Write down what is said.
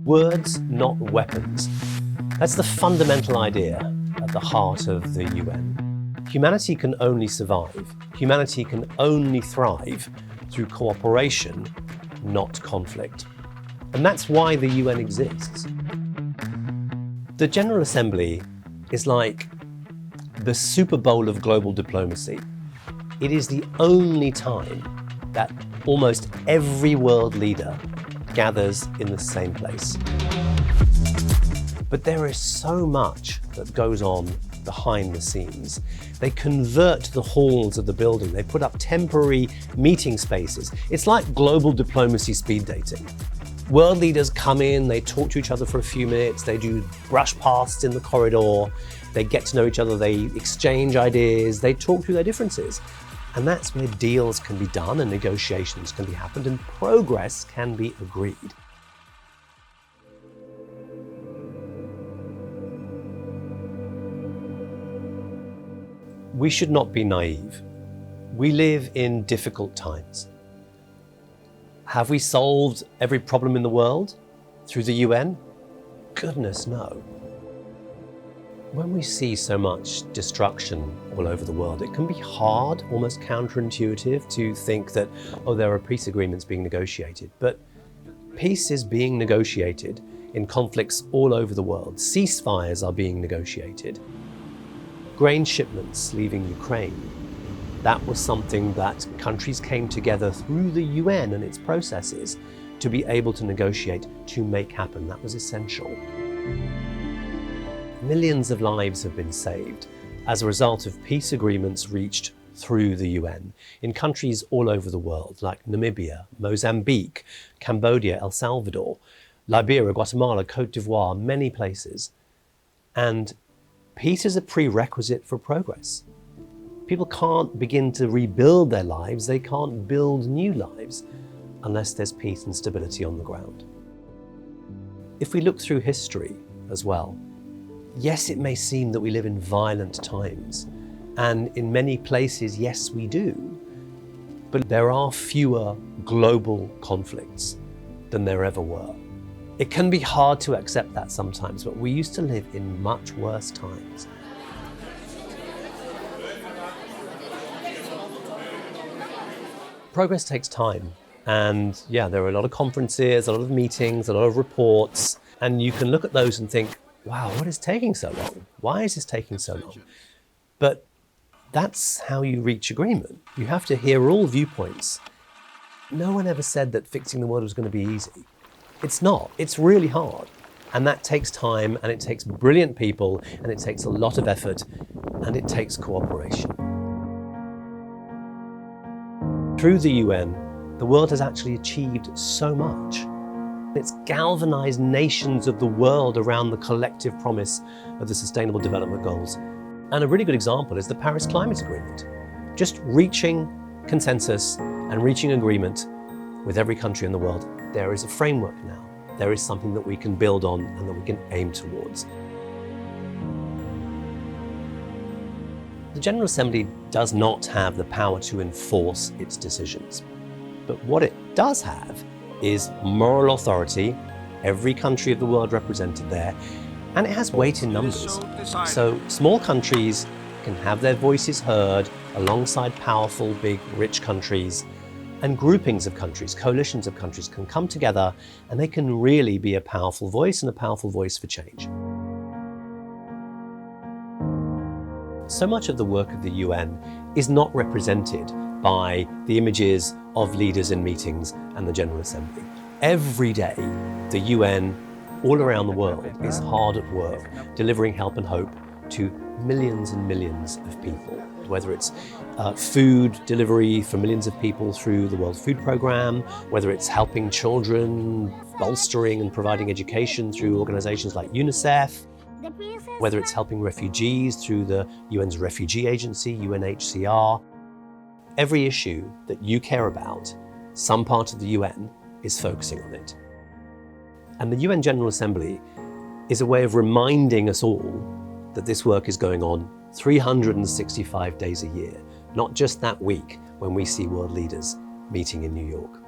Words, not weapons. That's the fundamental idea at the heart of the UN. Humanity can only survive. Humanity can only thrive through cooperation, not conflict. And that's why the UN exists. The General Assembly is like the Super Bowl of global diplomacy. It is the only time that almost every world leader gathers in the same place. But there is so much that goes on behind the scenes. They convert the halls of the building. They put up temporary meeting spaces. It's like global diplomacy speed dating. World leaders come in, they talk to each other for a few minutes, they do brush pasts in the corridor, they get to know each other, they exchange ideas, they talk through their differences. And that's where deals can be done and negotiations can be happened and progress can be agreed. We should not be naive. We live in difficult times. Have we solved every problem in the world through the UN? Goodness, no. When we see so much destruction all over the world, it can be hard, almost counterintuitive, to think that, oh, there are peace agreements being negotiated. But peace is being negotiated in conflicts all over the world. Ceasefires are being negotiated. Grain shipments leaving Ukraine. That was something that countries came together through the UN and its processes to be able to negotiate, to make happen. That was essential. Millions of lives have been saved as a result of peace agreements reached through the UN in countries all over the world, like Namibia, Mozambique, Cambodia, El Salvador, Liberia, Guatemala, Cote d'Ivoire, many places. And peace is a prerequisite for progress. People can't begin to rebuild their lives, they can't build new lives unless there's peace and stability on the ground. If we look through history as well, yes, it may seem that we live in violent times, and in many places, yes, we do, but there are fewer global conflicts than there ever were. It can be hard to accept that sometimes, but we used to live in much worse times. Progress takes time, and yeah, there are a lot of conferences, a lot of meetings, a lot of reports, and you can look at those and think, wow, what is taking so long? Why is this taking so long? But that's how you reach agreement. You have to hear all viewpoints. No one ever said that fixing the world was going to be easy. It's not. It's really hard. And that takes time, and it takes brilliant people, and it takes a lot of effort, and it takes cooperation. Through the UN, the world has actually achieved so much. It's galvanized nations of the world around the collective promise of the Sustainable Development Goals. And a really good example is the Paris Climate Agreement. Just reaching consensus and reaching agreement with every country in the world. There is a framework now. There is something that we can build on and that we can aim towards. The General Assembly does not have the power to enforce its decisions. But what it does have is moral authority, every country of the world represented there, and it has weight in numbers. So small countries can have their voices heard alongside powerful, big, rich countries, and groupings of countries, coalitions of countries can come together and they can really be a powerful voice and a powerful voice for change. So much of the work of the UN is not represented by the images of leaders in meetings and the General Assembly. Every day, the UN all around the world is hard at work, delivering help and hope to millions and millions of people, whether it's food delivery for millions of people through the World Food Programme, whether it's helping children, bolstering and providing education through organizations like UNICEF, whether it's helping refugees through the UN's refugee agency, UNHCR. Every issue that you care about, some part of the UN is focusing on it. And the UN General Assembly is a way of reminding us all that this work is going on 365 days a year, not just that week when we see world leaders meeting in New York.